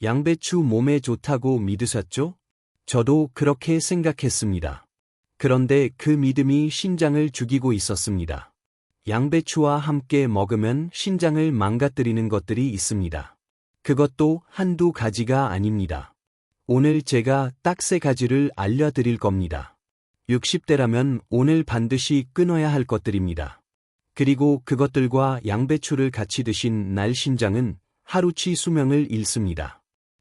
양배추 몸에 좋다고 믿으셨죠? 저도 그렇게 생각했습니다. 그런데 그 믿음이 신장을 죽이고 있었습니다. 양배추와 함께 먹으면 신장을 망가뜨리는 것들이 있습니다. 그것도 한두 가지가 아닙니다. 오늘 제가 딱 3가지를 알려드릴 겁니다. 60대라면 오늘 반드시 끊어야 할 것들입니다. 그리고 그것들과 양배추를 같이 드신 날 신장은 하루치 수명을 잃습니다.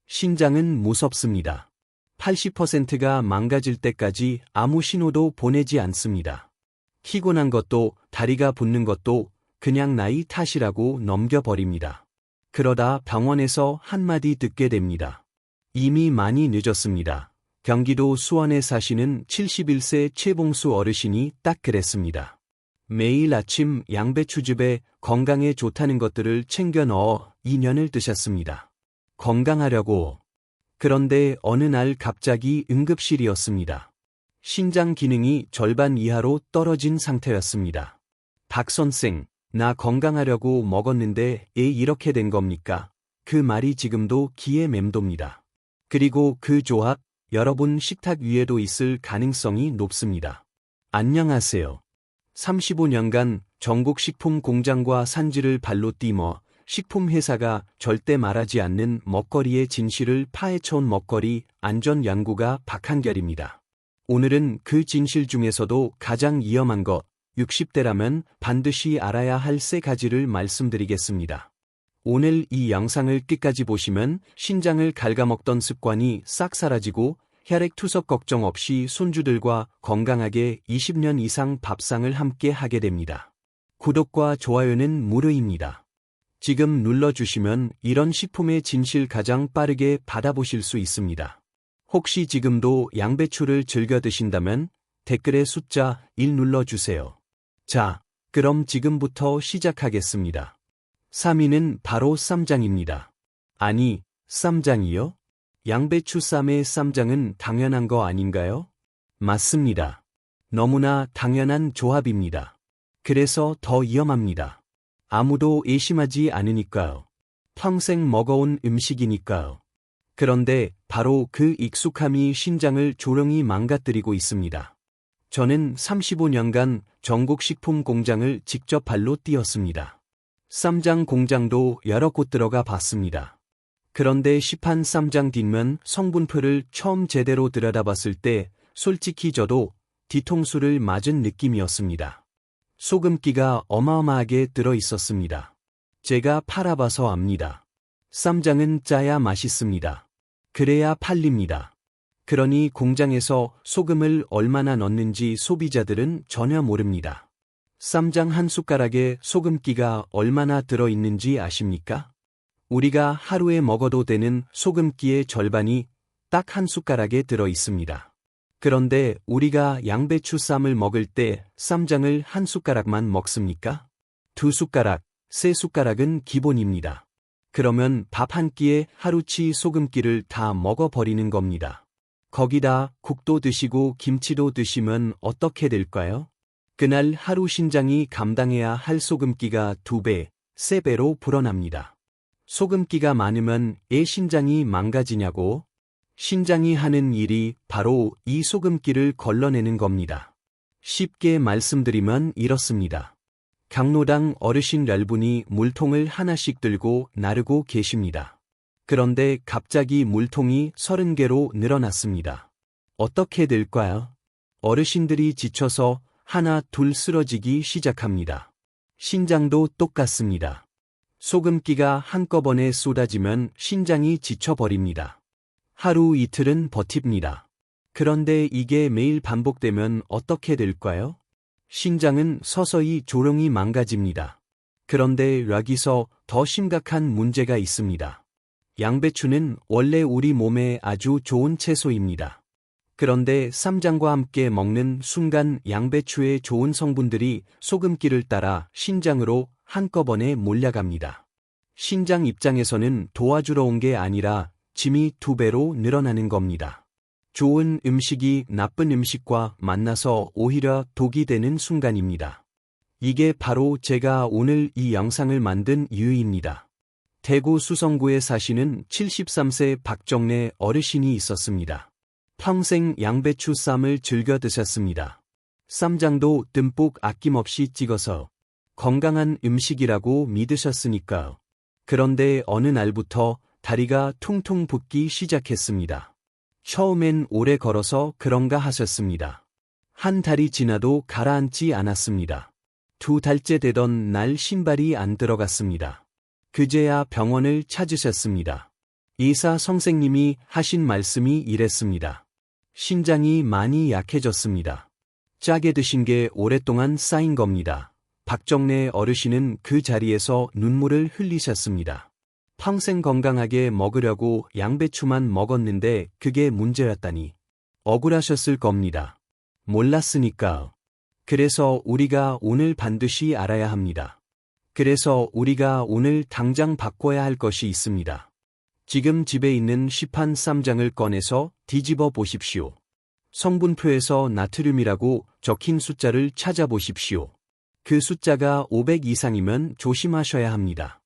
신장은 무섭습니다. 80%가 망가질 때까지 아무 신호도 보내지 않습니다. 피곤한 것도 다리가 붓는 것도 그냥 나이 탓이라고 넘겨버립니다. 그러다 병원에서 한마디 듣게 됩니다. 이미 많이 늦었습니다. 경기도 수원에 사시는 71세 최봉수 어르신이 딱 그랬습니다. 매일 아침 양배추즙에 건강에 좋다는 것들을 챙겨 넣어 2년을 드셨습니다. 건강하려고. 그런데 어느 날 갑자기 응급실이었습니다. 신장 기능이 절반 이하로 떨어진 상태였습니다. 박 선생, 나 건강하려고 먹었는데 왜 이렇게 된 겁니까? 그 말이 지금도 귀에 맴돕니다. 그리고 그 조합, 여러분 식탁 위에도 있을 가능성이 높습니다. 안녕하세요. 35년간 전국 식품 공장과 산지를 발로 뛰며 식품회사가 절대 말하지 않는 먹거리의 진실을 파헤쳐온 먹거리 안전 연구가 박한결입니다. 오늘은 그 진실 중에서도 가장 위험한 것, 60대라면 반드시 알아야 할 3가지를 말씀드리겠습니다. 오늘 이 영상을 끝까지 보시면 신장을 갉아먹던 습관이 싹 사라지고 혈액 투석 걱정 없이 손주들과 건강하게 20년 이상 밥상을 함께 하게 됩니다. 구독과 좋아요는 무료입니다. 지금 눌러주시면 이런 식품의 진실 가장 빠르게 받아보실 수 있습니다. 혹시 지금도 양배추를 즐겨 드신다면 댓글에 숫자 1 눌러주세요. 자, 그럼 지금부터 시작하겠습니다. 3위는 바로 쌈장입니다. 아니, 쌈장이요? 양배추 쌈의 쌈장은 당연한 거 아닌가요? 맞습니다. 너무나 당연한 조합입니다. 그래서 더 위험합니다. 아무도 의심하지 않으니까요. 평생 먹어온 음식이니까요. 그런데 바로 그 익숙함이 신장을 조롱이 망가뜨리고 있습니다. 저는 35년간 전국 식품 공장을 직접 발로 뛰었습니다. 쌈장 공장도 여러 곳 들어가 봤습니다. 그런데 시판 쌈장 뒷면 성분표를 처음 제대로 들여다봤을 때 솔직히 저도 뒤통수를 맞은 느낌이었습니다. 소금기가 어마어마하게 들어 있었습니다. 제가 팔아봐서 압니다. 쌈장은 짜야 맛있습니다. 그래야 팔립니다. 그러니 공장에서 소금을 얼마나 넣는지 소비자들은 전혀 모릅니다. 쌈장 한 숟가락에 소금기가 얼마나 들어 있는지 아십니까? 우리가 하루에 먹어도 되는 소금기의 절반이 딱 한 숟가락에 들어 있습니다. 그런데 우리가 양배추 쌈을 먹을 때 쌈장을 한 숟가락만 먹습니까? 2숟가락, 3숟가락은 기본입니다. 그러면 밥 한 끼에 하루치 소금기를 다 먹어버리는 겁니다. 거기다 국도 드시고 김치도 드시면 어떻게 될까요? 그날 하루 신장이 감당해야 할 소금기가 2배, 3배로 불어납니다. 소금기가 많으면 왜 신장이 망가지냐고? 신장이 하는 일이 바로 이 소금기를 걸러내는 겁니다. 쉽게 말씀드리면 이렇습니다. 경로당 어르신 10분이 물통을 하나씩 들고 나르고 계십니다. 그런데 갑자기 물통이 30개로 늘어났습니다. 어떻게 될까요? 어르신들이 지쳐서 하나 둘 쓰러지기 시작합니다. 신장도 똑같습니다. 소금기가 한꺼번에 쏟아지면 신장이 지쳐버립니다. 하루 이틀은 버팁니다. 그런데 이게 매일 반복되면 어떻게 될까요? 신장은 서서히 조롱이 망가집니다. 그런데 여기서 더 심각한 문제가 있습니다. 양배추는 원래 우리 몸에 아주 좋은 채소입니다. 그런데 쌈장과 함께 먹는 순간 양배추의 좋은 성분들이 소금기를 따라 신장으로 한꺼번에 몰려갑니다. 신장 입장에서는 도와주러 온 게 아니라 짐이 2배로 늘어나는 겁니다. 좋은 음식이 나쁜 음식과 만나서 오히려 독이 되는 순간입니다. 이게 바로 제가 오늘 이 영상을 만든 이유입니다. 대구 수성구에 사시는 73세 박정래 어르신이 있었습니다. 평생 양배추 쌈을 즐겨 드셨습니다. 쌈장도 듬뿍 아낌없이 찍어서 건강한 음식이라고 믿으셨으니까요. 그런데 어느 날부터 다리가 퉁퉁 붓기 시작했습니다. 처음엔 오래 걸어서 그런가 하셨습니다. 한 달이 지나도 가라앉지 않았습니다. 2달째 되던 날 신발이 안 들어갔습니다. 그제야 병원을 찾으셨습니다. 의사 선생님이 하신 말씀이 이랬습니다. 신장이 많이 약해졌습니다. 짜게 드신 게 오랫동안 쌓인 겁니다. 박정래 어르신은 그 자리에서 눈물을 흘리셨습니다. 평생 건강하게 먹으려고 양배추만 먹었는데 그게 문제였다니. 억울하셨을 겁니다. 몰랐으니까. 그래서 우리가 오늘 반드시 알아야 합니다. 그래서 우리가 오늘 당장 바꿔야 할 것이 있습니다. 지금 집에 있는 시판 쌈장을 꺼내서 뒤집어 보십시오. 성분표에서 나트륨이라고 적힌 숫자를 찾아보십시오. 그 숫자가 500 이상이면 조심하셔야 합니다.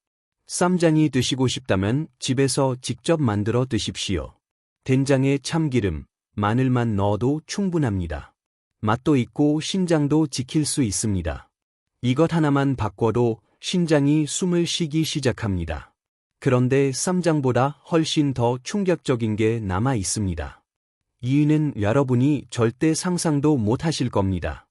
쌈장이 드시고 싶다면 집에서 직접 만들어 드십시오. 된장에 참기름, 마늘만 넣어도 충분합니다. 맛도 있고 신장도 지킬 수 있습니다. 이것 하나만 바꿔도 신장이 숨을 쉬기 시작합니다. 그런데 쌈장보다 훨씬 더 충격적인 게 남아 있습니다. 이유는 여러분이 절대 상상도 못 하실 겁니다.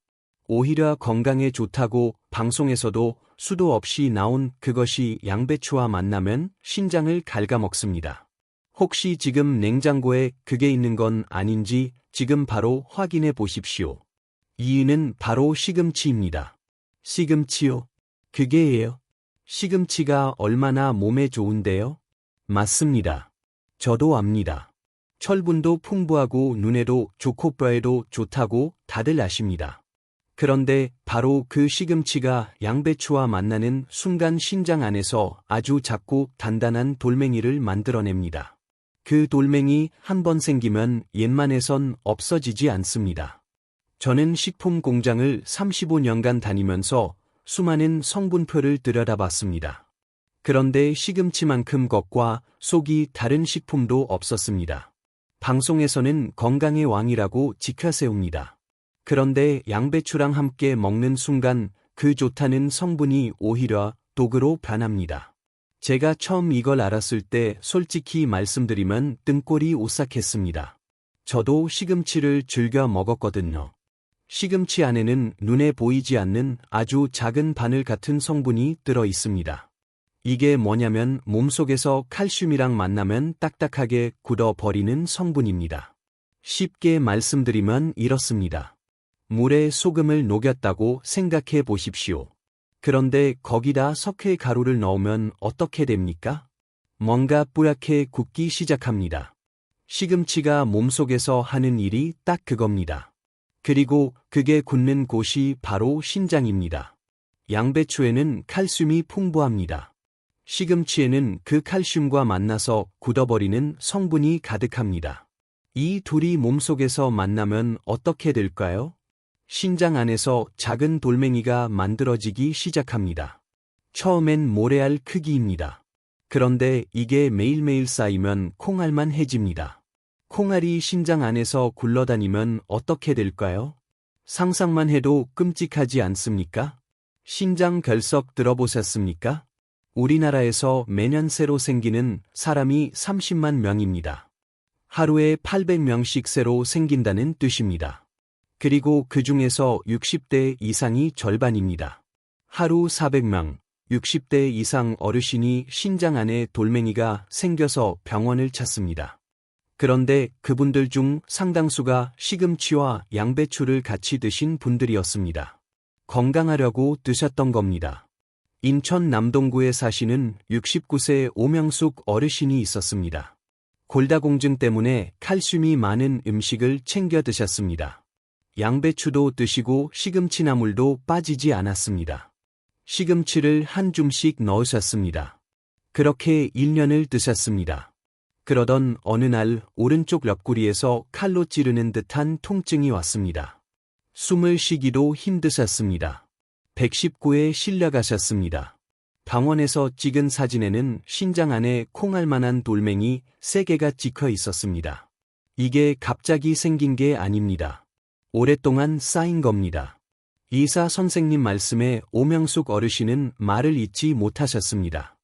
오히려 건강에 좋다고 방송에서도 수도 없이 나온 그것이 양배추와 만나면 신장을 갉아먹습니다. 혹시 지금 냉장고에 그게 있는 건 아닌지 지금 바로 확인해 보십시오. 이유는 바로 시금치입니다. 시금치요? 그게예요. 시금치가 얼마나 몸에 좋은데요? 맞습니다. 저도 압니다. 철분도 풍부하고 눈에도 좋고 뼈에도 좋다고 다들 아십니다. 그런데 바로 그 시금치가 양배추와 만나는 순간 신장 안에서 아주 작고 단단한 돌멩이를 만들어냅니다. 그 돌멩이 한번 생기면 웬만해선 없어지지 않습니다. 저는 식품 공장을 35년간 다니면서 수많은 성분표를 들여다봤습니다. 그런데 시금치만큼 겉과 속이 다른 식품도 없었습니다. 방송에서는 건강의 왕이라고 지켜세웁니다. 그런데 양배추랑 함께 먹는 순간 그 좋다는 성분이 오히려 독으로 변합니다. 제가 처음 이걸 알았을 때 솔직히 말씀드리면 등골이 오싹했습니다. 저도 시금치를 즐겨 먹었거든요. 시금치 안에는 눈에 보이지 않는 아주 작은 바늘 같은 성분이 들어 있습니다. 이게 뭐냐면 몸속에서 칼슘이랑 만나면 딱딱하게 굳어버리는 성분입니다. 쉽게 말씀드리면 이렇습니다. 물에 소금을 녹였다고 생각해 보십시오. 그런데 거기다 석회 가루를 넣으면 어떻게 됩니까? 뭔가 뿌옇게 굳기 시작합니다. 시금치가 몸속에서 하는 일이 딱 그겁니다. 그리고 그게 굳는 곳이 바로 신장입니다. 양배추에는 칼슘이 풍부합니다. 시금치에는 그 칼슘과 만나서 굳어버리는 성분이 가득합니다. 이 둘이 몸속에서 만나면 어떻게 될까요? 신장 안에서 작은 돌멩이가 만들어지기 시작합니다. 처음엔 모래알 크기입니다. 그런데 이게 매일매일 쌓이면 콩알만 해집니다. 콩알이 신장 안에서 굴러다니면 어떻게 될까요? 상상만 해도 끔찍하지 않습니까? 신장 결석 들어보셨습니까? 우리나라에서 매년 새로 생기는 사람이 30만 명입니다. 하루에 800명씩 새로 생긴다는 뜻입니다. 그리고 그 중에서 60대 이상이 절반입니다. 하루 400명, 60대 이상 어르신이 신장 안에 돌멩이가 생겨서 병원을 찾습니다. 그런데 그분들 중 상당수가 시금치와 양배추를 같이 드신 분들이었습니다. 건강하려고 드셨던 겁니다. 인천 남동구에 사시는 69세 오명숙 어르신이 있었습니다. 골다공증 때문에 칼슘이 많은 음식을 챙겨 드셨습니다. 양배추도 드시고 시금치나물도 빠지지 않았습니다. 시금치를 한 줌씩 넣으셨습니다. 그렇게 1년을 드셨습니다. 그러던 어느 날 오른쪽 옆구리에서 칼로 찌르는 듯한 통증이 왔습니다. 숨을 쉬기도 힘드셨습니다. 119에 실려가셨습니다. 병원에서 찍은 사진에는 신장 안에 콩알만한 돌멩이 3개가 찍혀 있었습니다. 이게 갑자기 생긴 게 아닙니다. 오랫동안 쌓인 겁니다. 의사 선생님 말씀에 오명숙 어르신은 말을 잇지 못하셨습니다.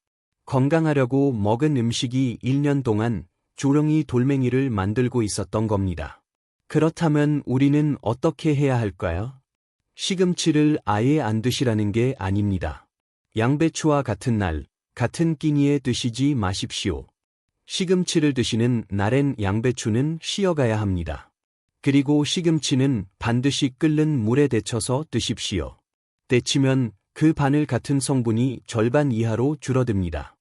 건강하려고 먹은 음식이 1년 동안 주렁이 돌멩이를 만들고 있었던 겁니다. 그렇다면 우리는 어떻게 해야 할까요? 시금치를 아예 안 드시라는 게 아닙니다. 양배추와 같은 날, 같은 끼니에 드시지 마십시오. 시금치를 드시는 날엔 양배추는 쉬어가야 합니다. 그리고 시금치는 반드시 끓는 물에 데쳐서 드십시오. 데치면 그 바늘 같은 성분이 절반 이하로 줄어듭니다.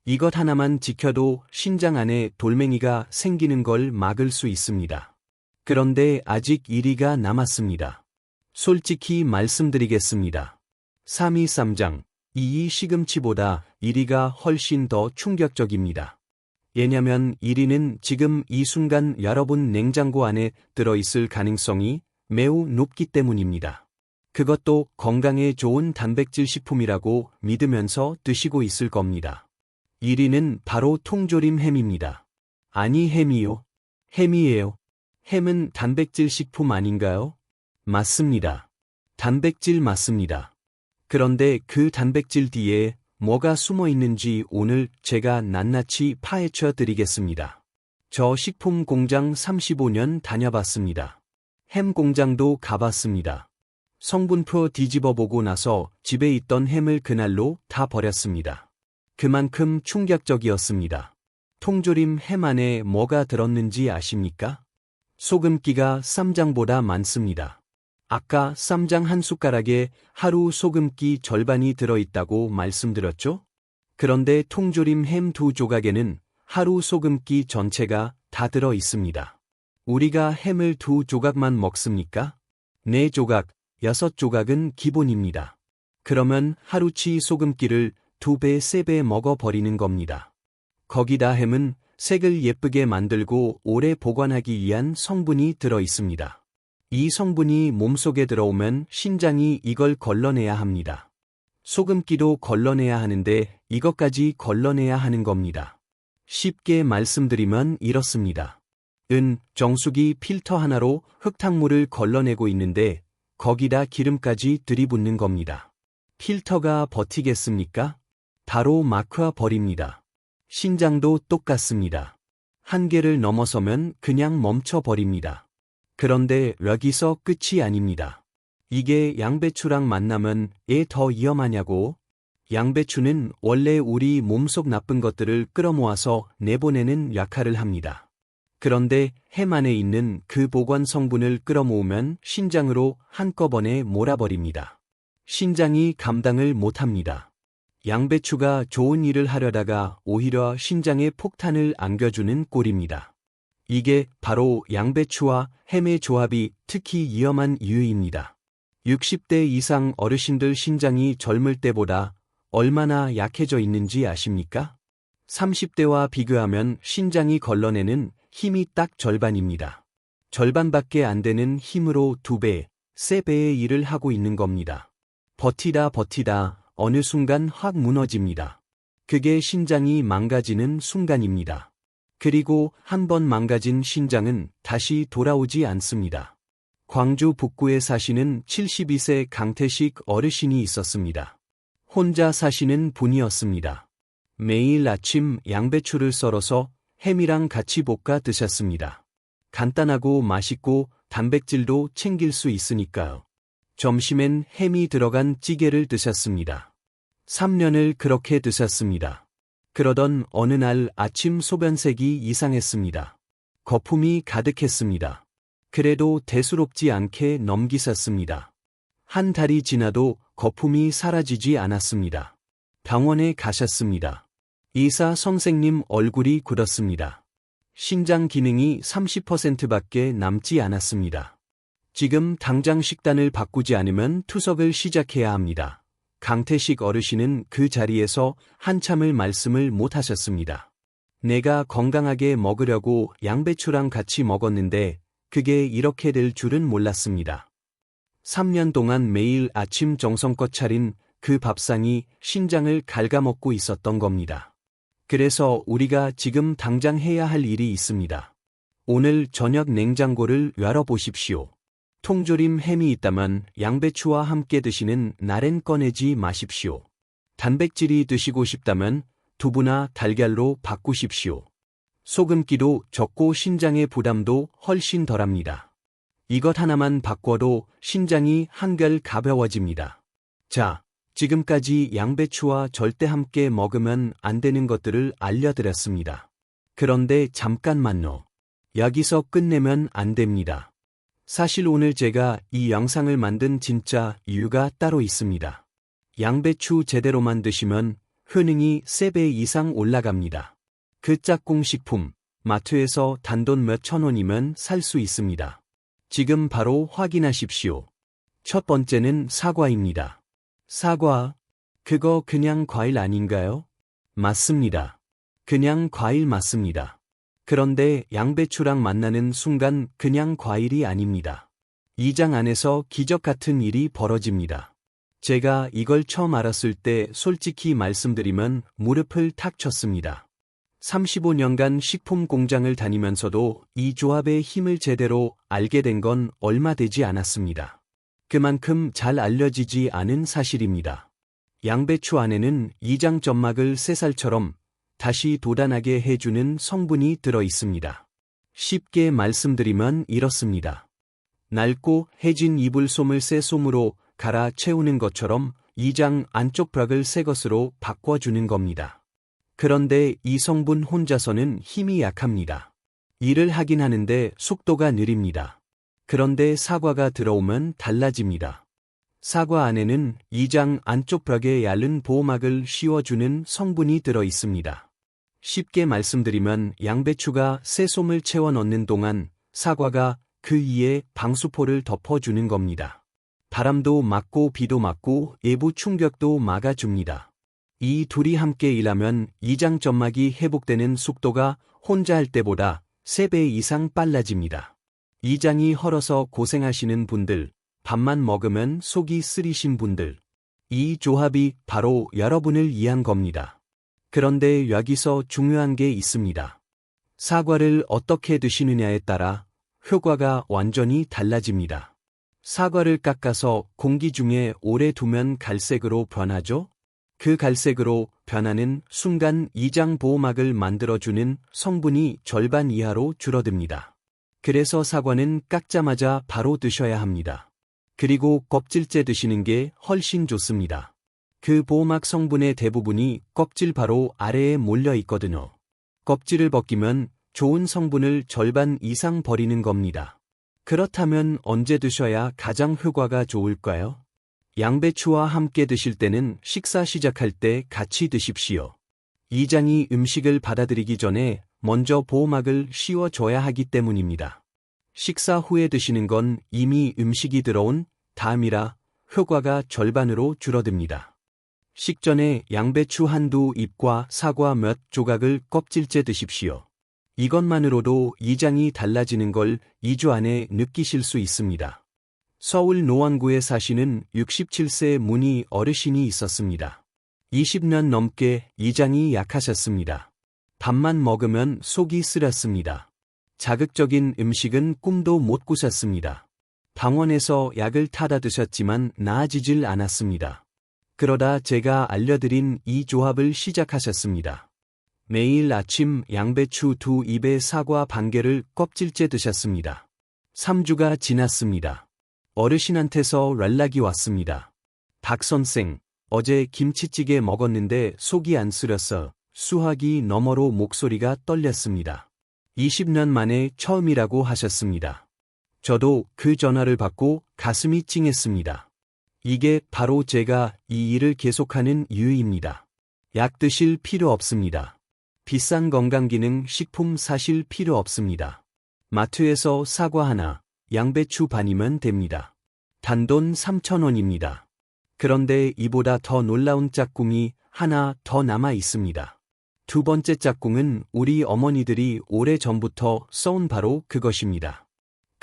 이것 하나만 지켜도 신장 안에 돌멩이가 생기는 걸 막을 수 있습니다. 그런데 아직 1위가 남았습니다. 솔직히 말씀드리겠습니다. 3위 쌈장, 2위 시금치보다 1위가 훨씬 더 충격적입니다. 왜냐면 1위는 지금 이 순간 여러분 냉장고 안에 들어있을 가능성이 매우 높기 때문입니다. 그것도 건강에 좋은 단백질 식품이라고 믿으면서 드시고 있을 겁니다. 1위는 바로 통조림 햄입니다. 아니 햄이요. 햄이에요. 햄은 단백질 식품 아닌가요? 맞습니다. 단백질 맞습니다. 그런데 그 단백질 뒤에 뭐가 숨어 있는지 오늘 제가 낱낱이 파헤쳐 드리겠습니다. 저 식품 공장 35년 다녀봤습니다. 햄 공장도 가봤습니다. 성분표 뒤집어 보고 나서 집에 있던 햄을 그날로 다 버렸습니다. 그만큼 충격적이었습니다. 통조림 햄 안에 뭐가 들었는지 아십니까? 소금기가 쌈장보다 많습니다. 아까 쌈장 한 숟가락에 하루 소금기 절반이 들어있다고 말씀드렸죠? 그런데 통조림 햄 2조각에는 하루 소금기 전체가 다 들어 있습니다. 우리가 햄을 2조각만 먹습니까? 4조각, 6조각은 기본입니다. 그러면 하루치 소금기를 2배, 3배 먹어버리는 겁니다. 거기다 햄은 색을 예쁘게 만들고 오래 보관하기 위한 성분이 들어 있습니다. 이 성분이 몸속에 들어오면 신장이 이걸 걸러내야 합니다. 소금기도 걸러내야 하는데 이것까지 걸러내야 하는 겁니다. 쉽게 말씀드리면 이렇습니다. 정수기 필터 하나로 흙탕물을 걸러내고 있는데 거기다 기름까지 들이붓는 겁니다. 필터가 버티겠습니까? 바로 막혀 버립니다. 신장도 똑같습니다. 한계를 넘어서면 그냥 멈춰 버립니다. 그런데 여기서 끝이 아닙니다. 이게 양배추랑 만나면 더 위험하냐고? 양배추는 원래 우리 몸속 나쁜 것들을 끌어모아서 내보내는 역할을 합니다. 그런데 햄 안에 있는 그 보관 성분을 끌어모으면 신장으로 한꺼번에 몰아버립니다. 신장이 감당을 못합니다. 양배추가 좋은 일을 하려다가 오히려 신장에 폭탄을 안겨주는 꼴입니다. 이게 바로 양배추와 햄의 조합이 특히 위험한 이유입니다. 60대 이상 어르신들 신장이 젊을 때보다 얼마나 약해져 있는지 아십니까? 30대와 비교하면 신장이 걸러내는 힘이 딱 절반입니다. 절반밖에 안 되는 힘으로 2배, 3배의 일을 하고 있는 겁니다. 버티다 어느 순간 확 무너집니다. 그게 신장이 망가지는 순간입니다. 그리고 한번 망가진 신장은 다시 돌아오지 않습니다. 광주 북구에 사시는 72세 강태식 어르신이 있었습니다. 혼자 사시는 분이었습니다. 매일 아침 양배추를 썰어서 햄이랑 같이 볶아 드셨습니다. 간단하고 맛있고 단백질도 챙길 수 있으니까요. 점심엔 햄이 들어간 찌개를 드셨습니다. 3년을 그렇게 드셨습니다. 그러던 어느 날 아침 소변색이 이상했습니다. 거품이 가득했습니다. 그래도 대수롭지 않게 넘기셨습니다. 한 달이 지나도 거품이 사라지지 않았습니다. 병원에 가셨습니다. 의사 선생님 얼굴이 굳었습니다. 신장 기능이 30%밖에 남지 않았습니다. 지금 당장 식단을 바꾸지 않으면 투석을 시작해야 합니다. 강태식 어르신은 그 자리에서 한참을 말씀을 못 하셨습니다. 내가 건강하게 먹으려고 양배추랑 같이 먹었는데 그게 이렇게 될 줄은 몰랐습니다. 3년 동안 매일 아침 정성껏 차린 그 밥상이 신장을 갉아먹고 있었던 겁니다. 그래서 우리가 지금 당장 해야 할 일이 있습니다. 오늘 저녁 냉장고를 열어보십시오. 통조림 햄이 있다면 양배추와 함께 드시는 날엔 꺼내지 마십시오. 단백질이 드시고 싶다면 두부나 달걀로 바꾸십시오. 소금기도 적고 신장의 부담도 훨씬 덜합니다. 이것 하나만 바꿔도 신장이 한결 가벼워집니다. 자, 지금까지 양배추와 절대 함께 먹으면 안 되는 것들을 알려드렸습니다. 그런데 잠깐만요. 여기서 끝내면 안 됩니다. 사실 오늘 제가 이 영상을 만든 진짜 이유가 따로 있습니다. 양배추 제대로만 드시면 효능이 3배 이상 올라갑니다. 그 짝꿍 식품, 마트에서 단돈 몇천 원이면 살 수 있습니다. 지금 바로 확인하십시오. 첫 번째는 사과입니다. 사과, 그거 그냥 과일 아닌가요? 맞습니다. 그냥 과일 맞습니다. 그런데 양배추랑 만나는 순간 그냥 과일이 아닙니다. 이 장 안에서 기적 같은 일이 벌어집니다. 제가 이걸 처음 알았을 때 솔직히 말씀드리면 무릎을 탁 쳤습니다. 35년간 식품 공장을 다니면서도 이 조합의 힘을 제대로 알게 된 건 얼마 되지 않았습니다. 그만큼 잘 알려지지 않은 사실입니다. 양배추 안에는 이장 점막을 새살처럼 다시 돋아나게 해주는 성분이 들어 있습니다. 쉽게 말씀드리면 이렇습니다. 낡고 해진 이불솜을 새 솜으로 갈아 채우는 것처럼 이장 안쪽 벽을 새 것으로 바꿔주는 겁니다. 그런데 이 성분 혼자서는 힘이 약합니다. 일을 하긴 하는데 속도가 느립니다. 그런데 사과가 들어오면 달라집니다. 사과 안에는 이장 안쪽 벽에 얇은 보호막을 씌워주는 성분이 들어 있습니다. 쉽게 말씀드리면 양배추가 새솜을 채워 넣는 동안 사과가 그 위에 방수포를 덮어주는 겁니다. 바람도 막고 비도 막고 외부 충격도 막아줍니다. 이 둘이 함께 일하면 이장 점막이 회복되는 속도가 혼자 할 때보다 3배 이상 빨라집니다. 이장이 헐어서 고생하시는 분들, 밥만 먹으면 속이 쓰리신 분들, 이 조합이 바로 여러분을 위한 겁니다. 그런데 여기서 중요한 게 있습니다. 사과를 어떻게 드시느냐에 따라 효과가 완전히 달라집니다. 사과를 깎아서 공기 중에 오래 두면 갈색으로 변하죠? 그 갈색으로 변하는 순간 이장 보호막을 만들어주는 성분이 절반 이하로 줄어듭니다. 그래서 사과는 깎자마자 바로 드셔야 합니다. 그리고 껍질째 드시는 게 훨씬 좋습니다. 그 보호막 성분의 대부분이 껍질 바로 아래에 몰려 있거든요. 껍질을 벗기면 좋은 성분을 절반 이상 버리는 겁니다. 그렇다면 언제 드셔야 가장 효과가 좋을까요? 양배추와 함께 드실 때는 식사 시작할 때 같이 드십시오. 이장이 음식을 받아들이기 전에 먼저 보호막을 씌워줘야 하기 때문입니다. 식사 후에 드시는 건 이미 음식이 들어온 다음이라 효과가 절반으로 줄어듭니다. 식전에 양배추 한두 잎과 사과 몇 조각을 껍질째 드십시오. 이것만으로도 이장이 달라지는 걸 2주 안에 느끼실 수 있습니다. 서울 노원구에 사시는 67세 문의 어르신이 있었습니다. 20년 넘게 이장이 약하셨습니다. 밥만 먹으면 속이 쓰렸습니다. 자극적인 음식은 꿈도 못 꾸셨습니다. 병원에서 약을 타다 드셨지만 나아지질 않았습니다. 그러다 제가 알려드린 이 조합을 시작하셨습니다. 매일 아침 양배추 2입에 사과 반 개를 껍질째 드셨습니다. 3주가 지났습니다. 어르신한테서 연락이 왔습니다. 박 선생, 어제 김치찌개 먹었는데 속이 안 쓰렸어. 수화기 너머로 목소리가 떨렸습니다. 20년 만에 처음이라고 하셨습니다. 저도 그 전화를 받고 가슴이 찡했습니다. 이게 바로 제가 이 일을 계속하는 이유입니다. 약 드실 필요 없습니다. 비싼 건강기능 식품 사실 필요 없습니다. 마트에서 사과 하나, 양배추 반이면 됩니다. 단돈 3,000원입니다. 그런데 이보다 더 놀라운 짝꿍이 하나 더 남아 있습니다. 두 번째 짝꿍은 우리 어머니들이 오래전부터 써온 바로 그것입니다.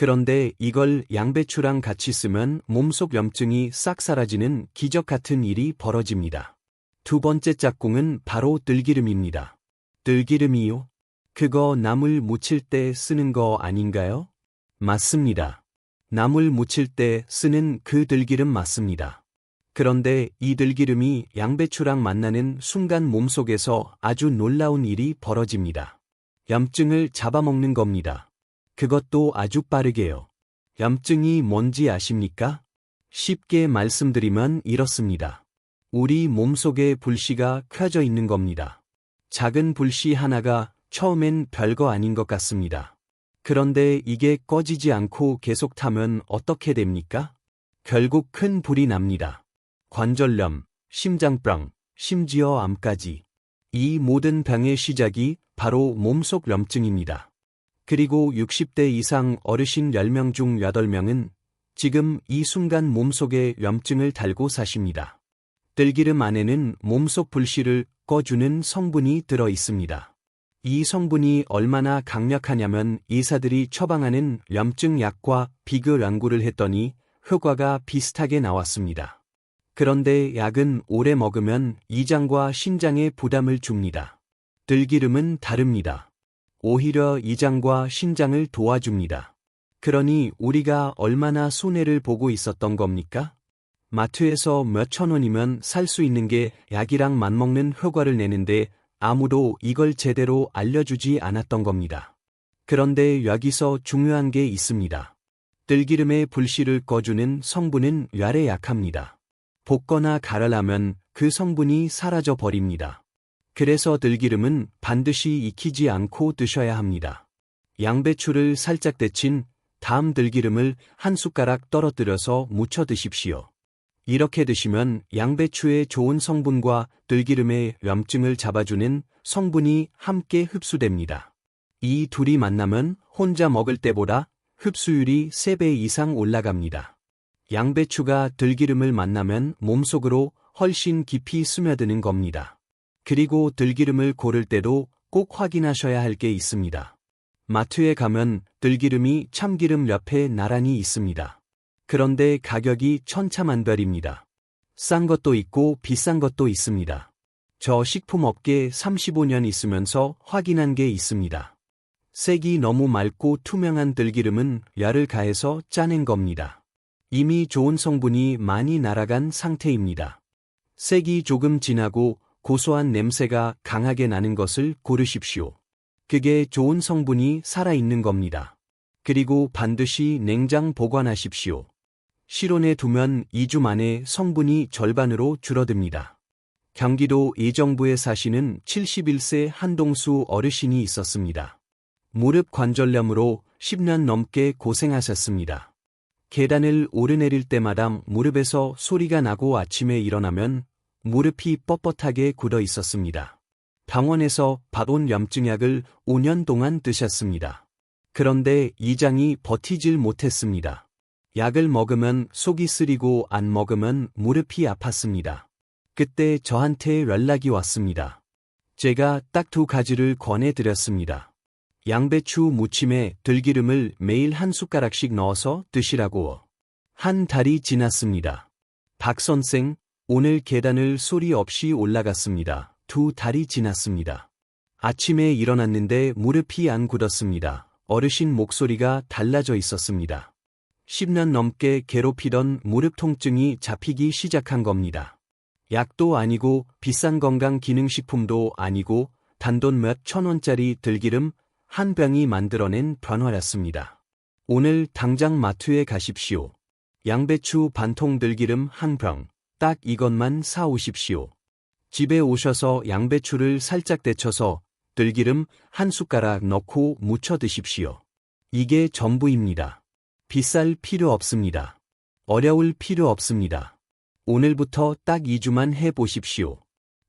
그런데 이걸 양배추랑 같이 쓰면 몸속 염증이 싹 사라지는 기적 같은 일이 벌어집니다. 두 번째 짝꿍은 바로 들기름입니다. 들기름이요? 그거 나물 무칠 때 쓰는 거 아닌가요? 맞습니다. 나물 무칠 때 쓰는 그 들기름 맞습니다. 그런데 이 들기름이 양배추랑 만나는 순간 몸속에서 아주 놀라운 일이 벌어집니다. 염증을 잡아먹는 겁니다. 그것도 아주 빠르게요. 염증이 뭔지 아십니까? 쉽게 말씀드리면 이렇습니다. 우리 몸속에 불씨가 켜져 있는 겁니다. 작은 불씨 하나가 처음엔 별거 아닌 것 같습니다. 그런데 이게 꺼지지 않고 계속 타면 어떻게 됩니까? 결국 큰 불이 납니다. 관절염, 심장병, 심지어 암까지. 이 모든 병의 시작이 바로 몸속 염증입니다. 그리고 60대 이상 어르신 10명 중 8명은 지금 이 순간 몸속에 염증을 달고 사십니다. 들기름 안에는 몸속 불씨를 꺼주는 성분이 들어 있습니다. 이 성분이 얼마나 강력하냐면 의사들이 처방하는 염증 약과 비교 연구를 했더니 효과가 비슷하게 나왔습니다. 그런데 약은 오래 먹으면 이장과 신장에 부담을 줍니다. 들기름은 다릅니다. 오히려 이장과 신장을 도와줍니다. 그러니 우리가 얼마나 손해를 보고 있었던 겁니까? 마트에서 몇천 원이면 살 수 있는 게 약이랑 맞먹는 효과를 내는데 아무도 이걸 제대로 알려주지 않았던 겁니다. 그런데 여기서 중요한 게 있습니다. 들기름의 불씨를 꺼주는 성분은 열에 약합니다. 볶거나 갈아라면 그 성분이 사라져 버립니다. 그래서 들기름은 반드시 익히지 않고 드셔야 합니다. 양배추를 살짝 데친 다음 들기름을 한 숟가락 떨어뜨려서 무쳐 드십시오. 이렇게 드시면 양배추의 좋은 성분과 들기름의 염증을 잡아주는 성분이 함께 흡수됩니다. 이 둘이 만나면 혼자 먹을 때보다 흡수율이 3배 이상 올라갑니다. 양배추가 들기름을 만나면 몸속으로 훨씬 깊이 스며드는 겁니다. 그리고 들기름을 고를 때도 꼭 확인하셔야 할 게 있습니다. 마트에 가면 들기름이 참기름 옆에 나란히 있습니다. 그런데 가격이 천차만별입니다. 싼 것도 있고 비싼 것도 있습니다. 저 식품업계에 35년 있으면서 확인한 게 있습니다. 색이 너무 맑고 투명한 들기름은 열을 가해서 짜낸 겁니다. 이미 좋은 성분이 많이 날아간 상태입니다. 색이 조금 진하고 고소한 냄새가 강하게 나는 것을 고르십시오. 그게 좋은 성분이 살아있는 겁니다. 그리고 반드시 냉장 보관하십시오. 실온에 두면 2주 만에 성분이 절반으로 줄어듭니다. 경기도 의정부에 사시는 71세 한동수 어르신이 있었습니다. 무릎 관절염으로 10년 넘게 고생하셨습니다. 계단을 오르내릴 때마다 무릎에서 소리가 나고 아침에 일어나면 무릎이 뻣뻣하게 굳어 있었습니다. 병원에서 받은 염증약을 5년 동안 드셨습니다. 그런데 이장이 버티질 못했습니다. 약을 먹으면 속이 쓰리고 안 먹으면 무릎이 아팠습니다. 그때 저한테 연락이 왔습니다. 제가 딱 2가지를 권해드렸습니다. 양배추 무침에 들기름을 매일 한 숟가락씩 넣어서 드시라고. 한 달이 지났습니다. 박 선생, 오늘 계단을 소리 없이 올라갔습니다. 2달이 지났습니다. 아침에 일어났는데 무릎이 안 굳었습니다. 어르신 목소리가 달라져 있었습니다. 10년 넘게 괴롭히던 무릎 통증이 잡히기 시작한 겁니다. 약도 아니고 비싼 건강기능식품도 아니고 단돈 몇천 원짜리 들기름 한 병이 만들어낸 변화였습니다. 오늘 당장 마트에 가십시오. 양배추 반통 들기름 한 병, 딱 이것만 사 오십시오. 집에 오셔서 양배추를 살짝 데쳐서 들기름 한 숟가락 넣고 무쳐 드십시오. 이게 전부입니다. 비쌀 필요 없습니다. 어려울 필요 없습니다. 오늘부터 딱 2주만 해보십시오.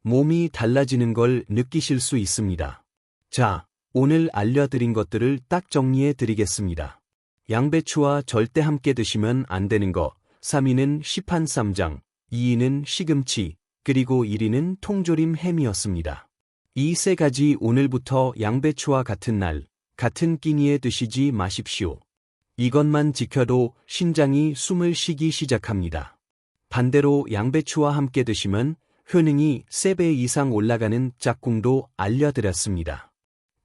몸이 달라지는 걸 느끼실 수 있습니다. 자, 오늘 알려드린 것들을 딱 정리해 드리겠습니다. 양배추와 절대 함께 드시면 안 되는 거. 3위는 시판 쌈장, 2위는 시금치, 그리고 1위는 통조림 햄이었습니다. 이 3가지 오늘부터 양배추와 같은 날, 같은 끼니에 드시지 마십시오. 이것만 지켜도 신장이 숨을 쉬기 시작합니다. 반대로 양배추와 함께 드시면 효능이 3배 이상 올라가는 짝꿍도 알려드렸습니다.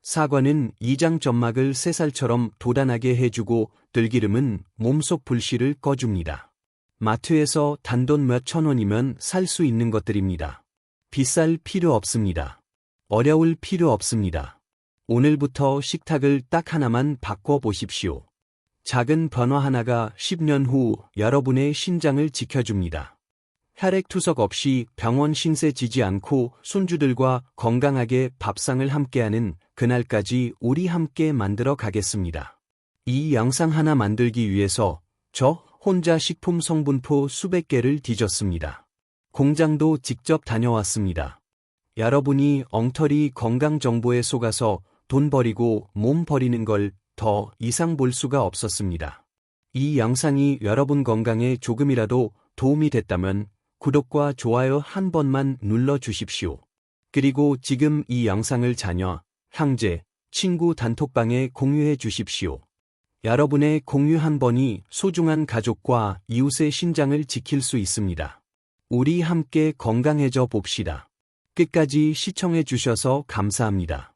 사과는 이장 점막을 새살처럼 돋아나게 해주고 들기름은 몸속 불씨를 꺼줍니다. 마트에서 단돈 몇천 원이면 살 수 있는 것들입니다. 비쌀 필요 없습니다. 어려울 필요 없습니다. 오늘부터 식탁을 딱 하나만 바꿔보십시오. 작은 변화 하나가 10년 후 여러분의 신장을 지켜줍니다. 혈액투석 없이 병원 신세 지지 않고 손주들과 건강하게 밥상을 함께하는 그날까지 우리 함께 만들어 가겠습니다. 이 영상 하나 만들기 위해서 저 혼자 식품 성분표 수백 개를 뒤졌습니다. 공장도 직접 다녀왔습니다. 여러분이 엉터리 건강 정보에 속아서 돈 버리고 몸 버리는 걸 더 이상 볼 수가 없었습니다. 이 영상이 여러분 건강에 조금이라도 도움이 됐다면 구독과 좋아요 한 번만 눌러주십시오. 그리고 지금 이 영상을 자녀, 형제, 친구 단톡방에 공유해 주십시오. 여러분의 공유 한 번이 소중한 가족과 이웃의 신장을 지킬 수 있습니다. 우리 함께 건강해져 봅시다. 끝까지 시청해 주셔서 감사합니다.